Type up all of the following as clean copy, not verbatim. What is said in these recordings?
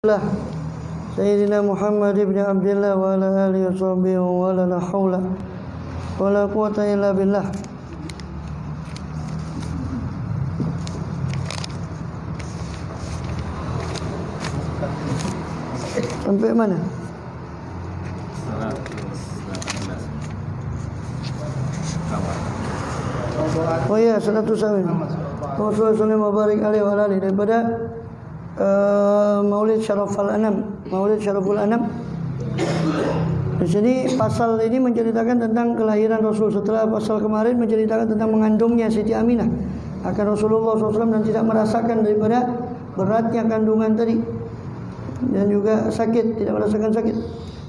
Sayyidina Muhammad ibn Abdullah wa ala alihi wa sahbihi wa la hawla wa la quwata illa billah. Sampai mana? Oh ya, 100 awin. Rasulullah sallallahu alaihi wa alihi daripada Maulid Syaraful Anam. Di sini pasal ini menceritakan tentang kelahiran Rasul. Setelah pasal kemarin menceritakan tentang mengandungnya Siti Aminah akan Rasulullah SAW dan tidak merasakan daripada beratnya kandungan tadi, dan juga tidak merasakan sakit,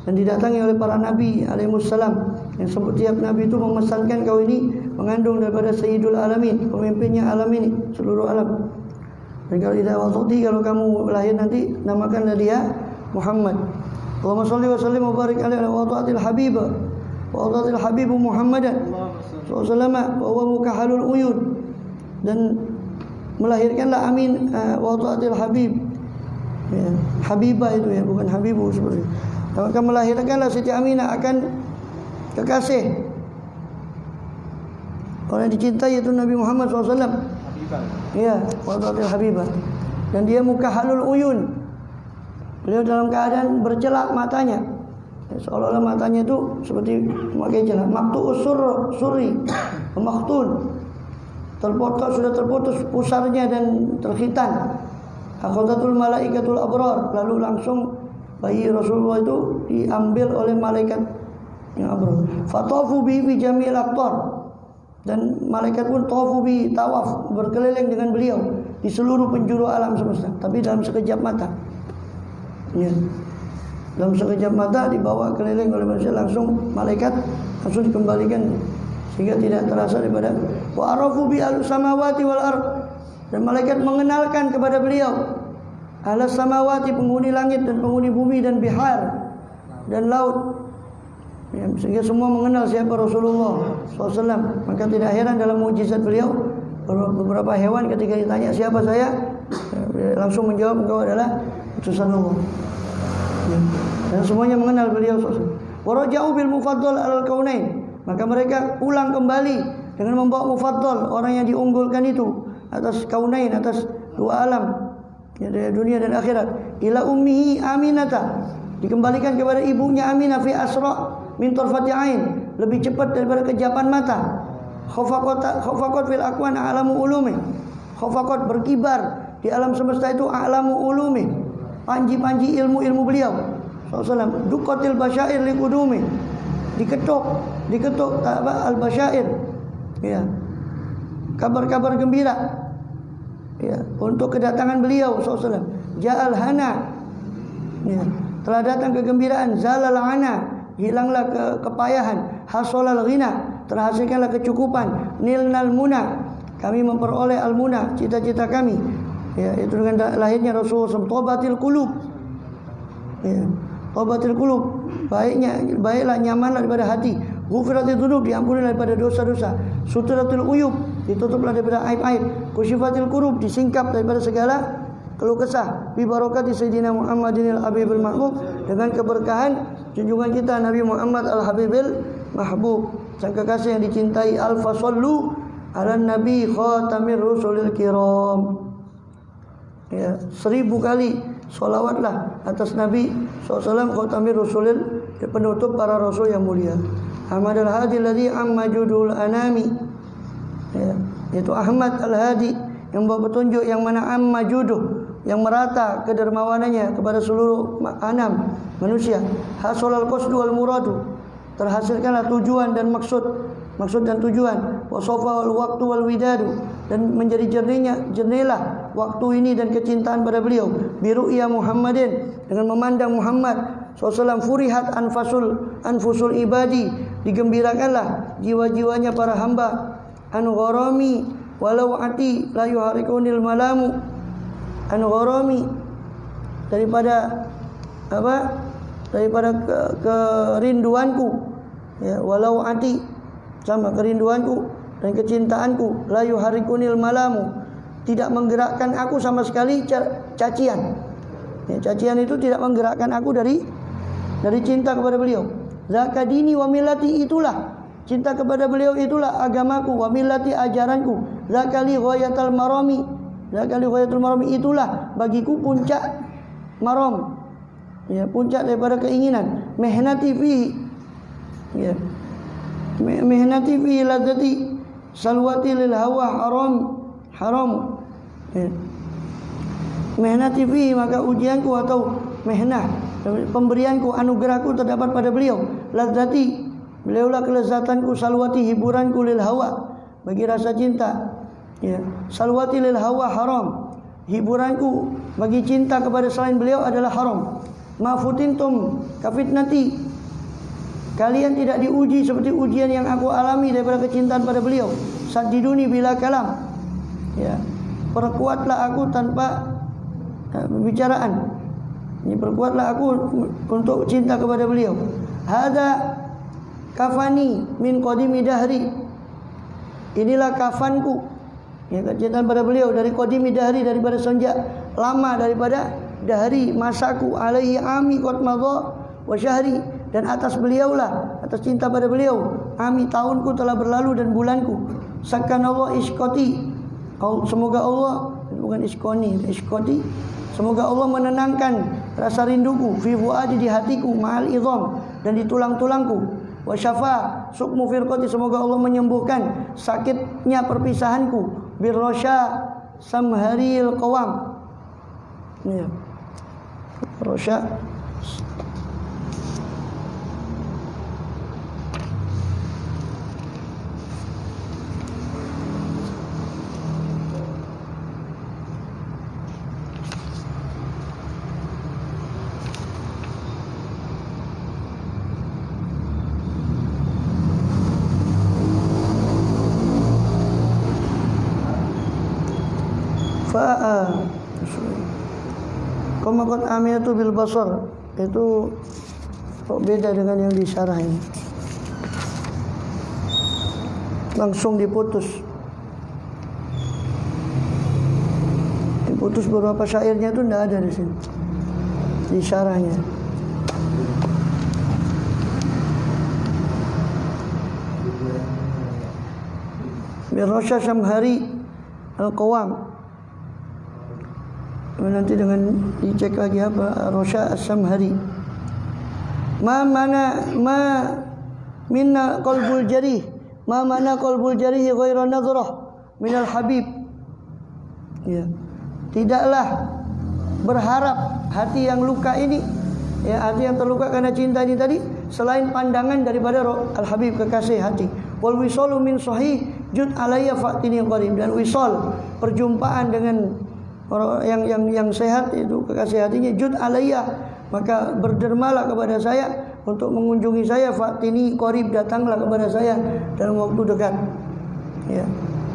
dan didatangi oleh para nabi alaihissalam yang setiap nabi itu memesankan kau ini mengandung daripada Sayyidul Alamin, pemimpinnya alam ini, seluruh alam. Dan kalau kamu lahir nanti namakanlah dia Muhammad. Allahumma shalli wa sallim wa barik alaihi wa ta'atil habiba wa ta'atil habibu Muhammadan sallallahu wa huwa mukahalul uyun. Dan melahirkanlah Amin wa ta'atil habib, ya, Habibah itu ya, bukan Habibu seperti itu. Maka melahirkanlah Siti Aminah akan kekasih orang yang dicintai itu Nabi Muhammad SAW. Iya, Wadhatil Habibah. Dan dia mukahalul uyun. Beliau dalam keadaan bercelak matanya, seolah-olah matanya itu seperti memakai celak. Maktu'us suri, maktun. Sudah terputus pusarnya dan terkhitan. Akhadatul malaikatul abrar. Lalu langsung bayi Rasulullah itu diambil oleh malaikat yang abrar. Fatafu bi jamil aqtar. Dan malaikat pun tawaf berkeliling dengan beliau di seluruh penjuru alam semesta, tapi dalam sekejap mata. Ya. Dalam sekejap mata dibawa keliling oleh manusia, langsung malaikat langsung dikembalikan sehingga tidak terasa daripada wa arafu bi al-samawati wal ard. Dan malaikat mengenalkan kepada beliau alas samawati, penghuni langit dan penghuni bumi, dan bihar dan laut. Ya, sehingga semua mengenal siapa Rasulullah SAW. Maka tidak heran dalam mukjizat beliau, beberapa hewan ketika ditanya siapa saya, langsung menjawab engkau adalah utusan Allah. Ya. Dan semuanya mengenal beliau SAW. Waraja'u bil mufaddal al kaunain. Maka mereka pulang kembali dengan membawa mufaddal, orang yang diunggulkan itu atas kaunain, atas dua alam, ya, dunia dan akhirat. Ila ummihi Aminata, dikembalikan kepada ibunya Aminah fi asra min tarfati ain, lebih cepat daripada kejapan mata. Khafaqat fil akwan a'lamu ulumi. Khafaqat berkibar di alam semesta itu a'lamu ulumi, panji-panji ilmu-ilmu beliau sallallahu. Duqatil basyair liqudumi, diketuk al-basyair, ya, kabar-kabar gembira, ya, untuk kedatangan beliau sallallahu. Ja'al hana, ya, telah datang kegembiraan. Zalal ana, hilanglah kepayahan. Hasolal ghina, terhasilkanlah kecukupan. Nilnal muna, kami memperoleh al-muna, cita-cita kami, ya, itu dengan lahirnya Rasulullah SAW. Tobatil qulub, ya, tobatil qulub, baiklah nyamanlah daripada hati. Ghufratil dzunub, diampunilah daripada dosa-dosa. Suturatul uyub, ditutuplah daripada aib-aib. Kusyifatil kurub, disingkap daripada segala keluh kesah. Bi barakati Sayyidina Muhammadin al-Habibil Mahbub, dengan keberkahan junjungan kita Nabi Muhammad al-Habibil Mahbub, sang kekasih yang dicintai. Al-fasallu ala nabi khatamir rusulil kiram, ya, 1000 kali salawatlah atas Nabi SAW, khatamir rusulil, penutup para rasul yang mulia. Ahmad al-Hadi alladhi amma judul anami, ya, yaitu Ahmad al-Hadi yang membawa petunjuk yang mana amma juduh, yang merata kedermawanannya kepada seluruh anam manusia. Hasolal qasdu wal muradu, terhasilkanlah tujuan dan maksud dan tujuan. Wasofa wal waktu wal widadu, dan menjadi jernihlah waktu ini dan kecintaan pada beliau. Biru'ya Muhammadin, dengan memandang Muhammad SAW. Furihat anfusul ibadi, digembirakanlah jiwa-jiwanya para hamba. An gharami walau ati la yuharikunil malamu. An gharami, daripada apa? Daripada kerinduanku, ya, walau ati, sama kerinduanku dan kecintaanku. La yuharikunil malamu, tidak menggerakkan aku sama sekali cacian. Ya, cacian itu tidak menggerakkan aku dari cinta kepada beliau. Zakadini wa millati, itulah cinta kepada beliau, itulah agamaku, wa millati, ajaranku. Zakali ghayatul marami, zakali ghayatul marami, itulah bagiku puncak maram. Ya, puncak daripada keinginan. Mehnati fi, ya, mehnati fi ladzati salwati lil hawa haram. Ya. Mehnati fi, maka ujianku atau mehnah, pemberianku, anugerahku terdapat pada beliau. Ladzati, beliaulah kelezatanku. Salwati, hiburanku. Lil hawa, bagi rasa cinta. Ya. Salwati lil hawa haram, hiburanku bagi cinta kepada selain beliau adalah haram. Mafutintum kafitnati, kalian tidak diuji seperti ujian yang aku alami daripada kecintaan pada beliau. Sadiduni bila kalam, ya, perkuatlah aku tanpa pembicaraan. Ini perkuatlah aku untuk cinta kepada beliau. Hada kafani min qadimi dahri, inilah kafanku, ya, kecintaan pada beliau dari qadimi dahri, daripada sejak lama, daripada dahri, masaku. Alaihi ami qad madha wa syahri, dan atas beliaulah, atas cinta pada beliau, ami, tahunku telah berlalu dan bulanku. Sakanallah iskoti, semoga Allah, bukan iskoni, iskoti, semoga Allah menenangkan rasa rinduku. Fi fuadi, di hatiku. Ma'al idham, dan di tulang-tulangku. Wa syafa sukmu firqati, semoga Allah menyembuhkan sakitnya perpisahanku. Birrosya samharil qawam, ya, rosya. Komakot aminatu bil basar, itu beda dengan yang di syarah ini. Langsung diputus beberapa syairnya itu tidak ada di sini, di syarahnya. Birrosya Samhari Al-Qawam. Nanti dengan dicek lagi apa Rosya As-Samhari. Ma minna qalbul jarih, ma mana qalbul jarih ghairu nadrah minal habib. Ya. Tidaklah berharap hati yang luka ini, ya, hati yang terluka karena cinta ini tadi, selain pandangan daripada Al-Habib, kekasih hati. Wal wisalu min sahih jud alayya fa'tini qarib, dan wisal, perjumpaan dengan orang yang sehat itu kekasih hatinya, jud alayya, maka berdermalah kepada saya untuk mengunjungi saya. Fa'tini qarib, datanglah kepada saya dalam waktu dekat. Ya.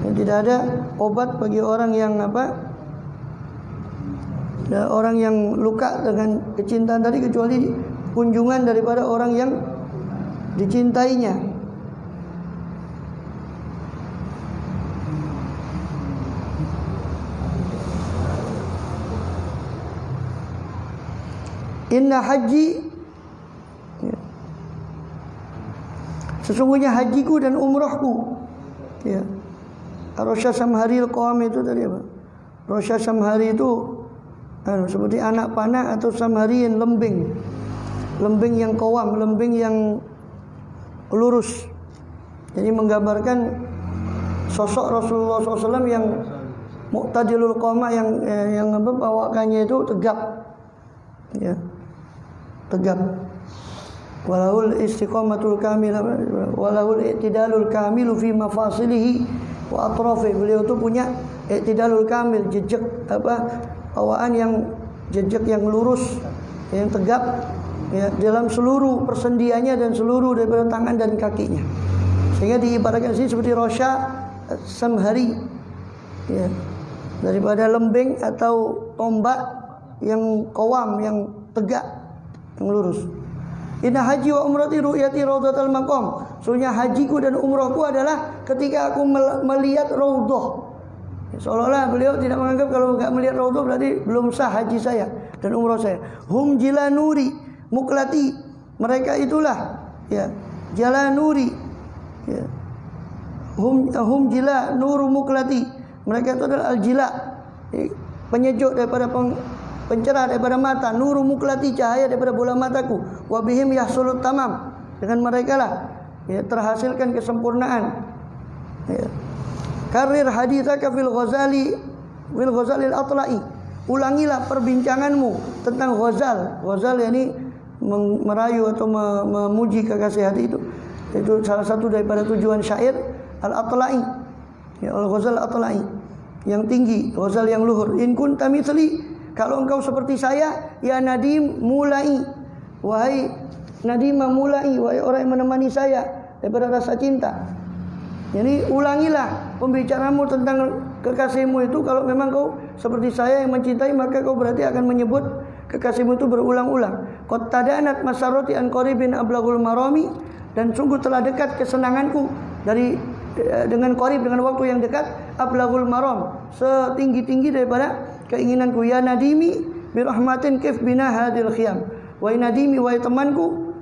Dan tidak ada obat bagi orang yang orang yang luka dengan kecintaan tadi kecuali kunjungan daripada orang yang dicintainya. Inna haji, sesungguhnya hajiku dan umrahku. Ya. Rosya Samharil Qawam itu tadi apa? Rosya Samhari itu seperti anak panah, atau Samhariin, lembing yang qawam, lembing yang lurus. Jadi menggambarkan sosok Rasulullah SAW yang muqtadilul qamah, yang bawakannya itu tegap, ya, tegap. Walahul istiqamatul kamil, walahul i'tidalul kamilu fi mafasilihi wa atrafi. Beliau itu punya i'tidalul kamil, jejak bawaan yang jejak yang lurus, yang tegap, ya, dalam seluruh persendiannya dan seluruh daripada tangan dan kakinya. Sehingga diibaratkan sini seperti Rosya Samhari, ya, daripada lembing atau tombak yang qawam, yang tegak, yang lurus. Inna haji wa umrati ru'yati raudhatal maqam. Sesungguhnya hajiku dan umrahku adalah ketika aku melihat raudhah. Seolah-olah beliau tidak menganggap kalau enggak melihat raudhah berarti belum sah haji saya. dan umrah saya. Hum jilanuri muklati, mereka itulah ya jalanuri ya. Hum jila nuru muklati, mereka itu adalah al-jila, penyejuk daripada pencerah daripada mata, nuru muklati, cahaya daripada bola mataku. Wa bihim yahsulut tamam, dengan mereka lah ya terhasilkan kesempurnaan. Ya. Karir haditsaka fil Ghazali al-Atla'i, ulangilah perbincanganmu tentang Ghazal. Ghazal yakni merayu atau memuji kekasih hati itu salah satu daripada tujuan syair al-Atla'i ya, al-Ghazal al-Atla'i yang tinggi, Ghazal yang luhur. In kunta mithli, kalau engkau seperti saya, ya Nadim mulai, wahai Nadimah mulai, wahai orang yang menemani saya daripada rasa cinta. Jadi ulangilah pembicaraanmu tentang kekasihmu itu. Kalau memang kau seperti saya yang mencintai, maka kau berarti akan menyebut kekasihmu itu berulang-ulang. Qad tadanat masarati an qaribin ablaghul marami, dan sungguh telah dekat kesenanganku dengan qarib, dengan waktu yang dekat, ablaghul maram, setinggi-tinggi daripada keinginanku. Ya Nadimi bi rahmatin kif bina hadil khiyam, wahai Nadimi, wahai temanku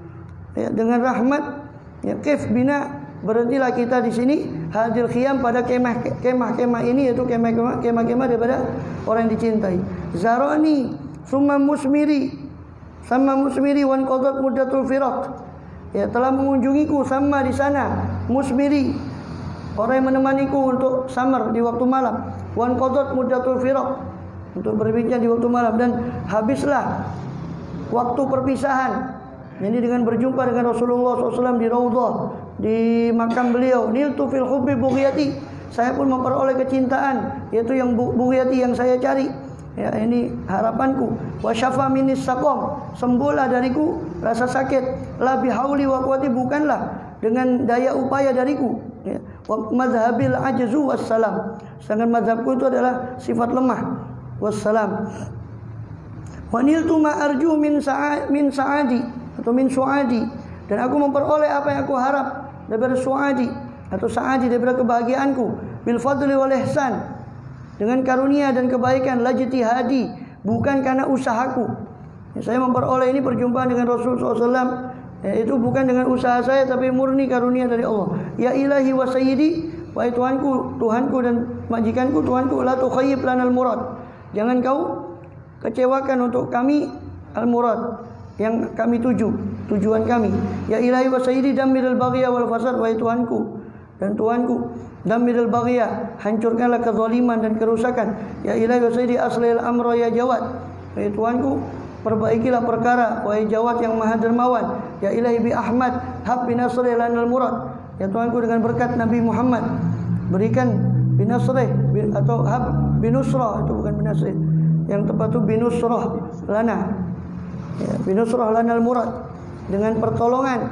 ya, dengan rahmat ya kif bina, berhentilah kita di sini hadil khiyam, pada kemah ini, yaitu kemah daripada orang yang dicintai. Zarani summa musmiri wan qadat muddatul firaq, ya telah mengunjungiku sama di sana, musmiri orang yang menemaniku untuk samar di waktu malam, wan qadat muddatul firaq, untuk berbincang di waktu malam, dan habislah waktu perpisahan. Ini dengan berjumpa dengan Rasulullah SAW di Raudhah, di makam beliau. Niltu fil hubbi bughyati, saya pun memperoleh kecintaan, yaitu yang bughyati, yang saya cari. Ya, ini harapanku. Wa syafa minis saqam, sembuhlah dariku rasa sakit. La bihauli wa quwwati, bukanlah dengan daya upaya dariku. Ya. Wa madhhabil ajzu wassalam, sedangkan mazhabku itu adalah sifat lemah. Wassalam. Wa niltu ma arju min sa'adi atau min su'adi, dan aku memperoleh apa yang aku harap daripada su'adi atau sa'adi, daripada kebahagiaanku. Bil fadli wal ihsan, dengan karunia dan kebaikan. La jitihadi, bukan karena usahaku. Ya, saya memperoleh ini perjumpaan dengan Rasulullah SAW, ya, itu bukan dengan usaha saya, tapi murni karunia dari Allah. Ya ilahi wa sayyidi, wahai Tuhanku dan majikanku, Tuhanku, la tukhayyib lanal murad, jangan kau kecewakan untuk kami al-murad, yang kami tujuan kami. Ya ilahi wa sayyidi dammiril baghya wal fasad, wahai Tuhanku dan Tuhanku, dammiril baghya, hancurkanlah kezaliman dan kerusakan. Ya ilahi wa sayyidi aslihil amra ya Jawad, wahai Tuhanku, perbaikilah perkara, wahai Jawad yang maha dermawan. Ya ilahi bi Ahmad hab binasri lanal murad, ya Tuhanku, dengan berkat Nabi Muhammad berikan binasri atau hab binusrah, itu bukan binasri, yang tepat itu binusrah lana, ya, binusrah lanal murad, dengan pertolongan,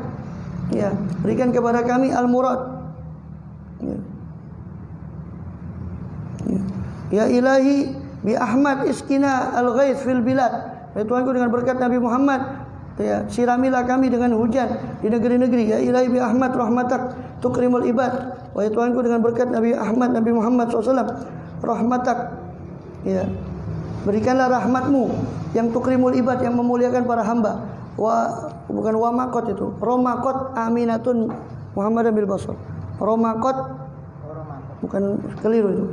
ya berikan kepada kami al murad. Ya. Ya ilahi bi Ahmad iskina al ghaith fil bilad, ya Tuhanku, dengan berkat Nabi Muhammad, ya siramilah kami dengan hujan di negeri-negeri. Ya ilahi bi Ahmad rahmatak tukrimul ibad, wahai Tuhanku, dengan berkat Nabi Muhammad SAW, rahmatak, ya berikanlah rahmatmu yang tukrimul ibad, yang memuliakan para hamba. Bukan wa makot, itu romakot aminatun Muhammad bil basar. Romakot bukan, keliru itu.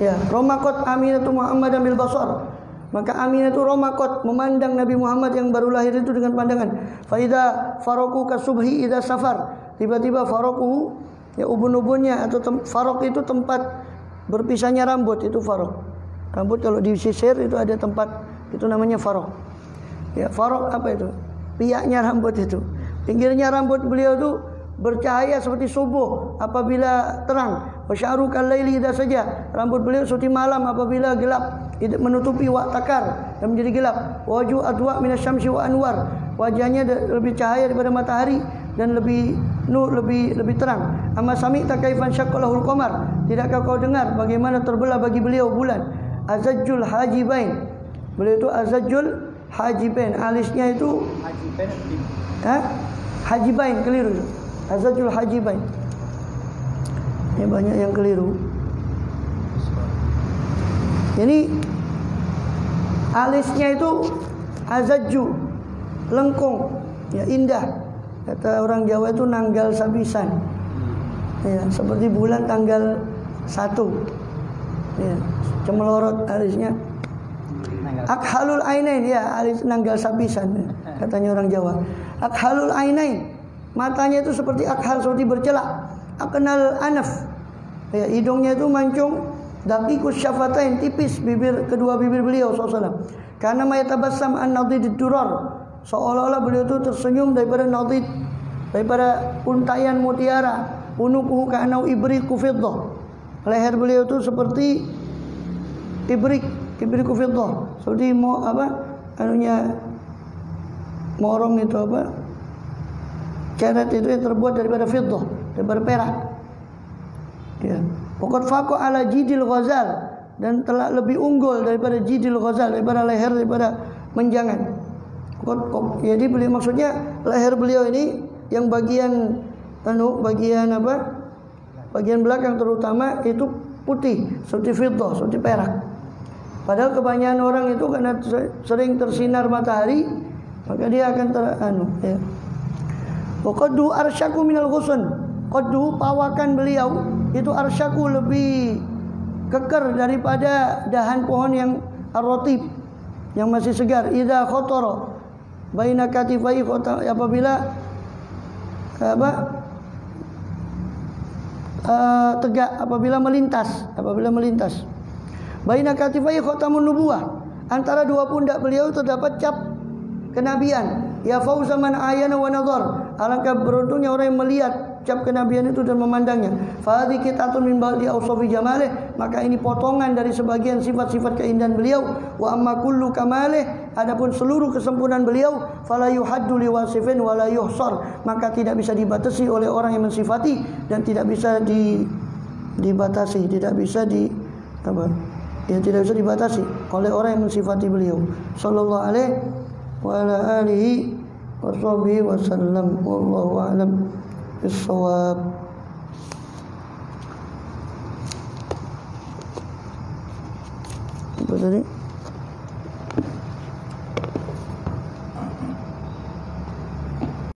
Ya, romakot aminatun Muhammad bil basar. Maka Aminah itu romakot, memandang Nabi Muhammad yang baru lahir itu dengan pandangan. Faida faroku kasubhi ida safar, tiba-tiba faroku, ya ubun-ubunnya atau farok itu tempat berpisahnya rambut, itu farok. Rambut kalau disisir itu ada tempat, itu namanya farok. Ya, farok apa itu? Piaknya rambut itu. Pinggirnya rambut beliau itu bercahaya seperti subuh apabila terang. Wasya'ru kal-laili idza saja. Rambut beliau seperti malam apabila gelap, menutupi takar dan menjadi gelap. Waju adwa minasyamsi wa anwar. Wajahnya lebih cahaya daripada matahari dan lebih terang. Amma sami'ta kaifan syaqqalahul qamar. Tidakkah kau dengar bagaimana terbelah bagi beliau bulan? Azajjul hajibain. Beliau itu azajjul hajibain. Alisnya itu hajibain, keliru. Azajjul hajibain. Ini banyak yang keliru. Jadi Alisnya itu azaju, lengkung, ya indah. Kata orang Jawa itu nanggal sabisan. Ya, seperti bulan tanggal 1. Ya, cemelorot alisnya. Akhalul ainain, ya, alis nanggal sabisan, katanya orang Jawa. Akhalul ainain, matanya itu seperti akhal, seperti bercelak. Aknal anaf, ya, hidungnya itu mancung. Daqiqus syafatain, tipis bibir, kedua bibir beliau SAW. Karena mayatabassam an-nadid durar, seolah-olah beliau itu tersenyum daripada nadid, daripada untayan mutiara. Unukuhu ka'anau ibriku fiddah, leher beliau itu seperti ibriku fiddah, seperti morong itu apa? Ceret itu yang terbuat daripada fiddah, daripada perak. Ya. Pokok faqo ala jidil ghazal, dan telah lebih unggul daripada jidil ghazal, daripada leher, daripada menjangan. Jadi beliau, maksudnya leher beliau ini yang bagian bagian belakang terutama itu putih seperti fiddah, seperti perak. Padahal kebanyakan orang itu karena sering tersinar matahari, maka dia akan ya. Qaddu arsyaku minal ghusn, qaddu pawakan beliau itu arsyaku lebih keker daripada dahan pohon yang ar-ratib, yang masih segar. Idza khatara baina katifai, apabila tegak, apabila melintas. Baina katifai khatamun nubuwah, antara dua pundak beliau terdapat cap kenabian. Ya fauza man ayana wa nadhar, alangkah beruntungnya orang yang melihat cap kenabian itu dan memandangnya. Fa hadhi qitatun min ba'di awsafi jamalih, maka ini potongan dari sebagian sifat-sifat keindahan beliau. Wa amma kullu kamalih, adapun seluruh kesempurnaan beliau, fala yuhaddu liwasifin wa la yuhsar, maka tidak bisa dibatasi oleh orang yang mensifati dan tidak bisa dibatasi, tidak bisa dibatasi oleh orang yang mensifati beliau. Sallallahu alaihi wa ala alihi wa sahbihi wasallam. Wallahu a'lam bissawab. Apa tadi?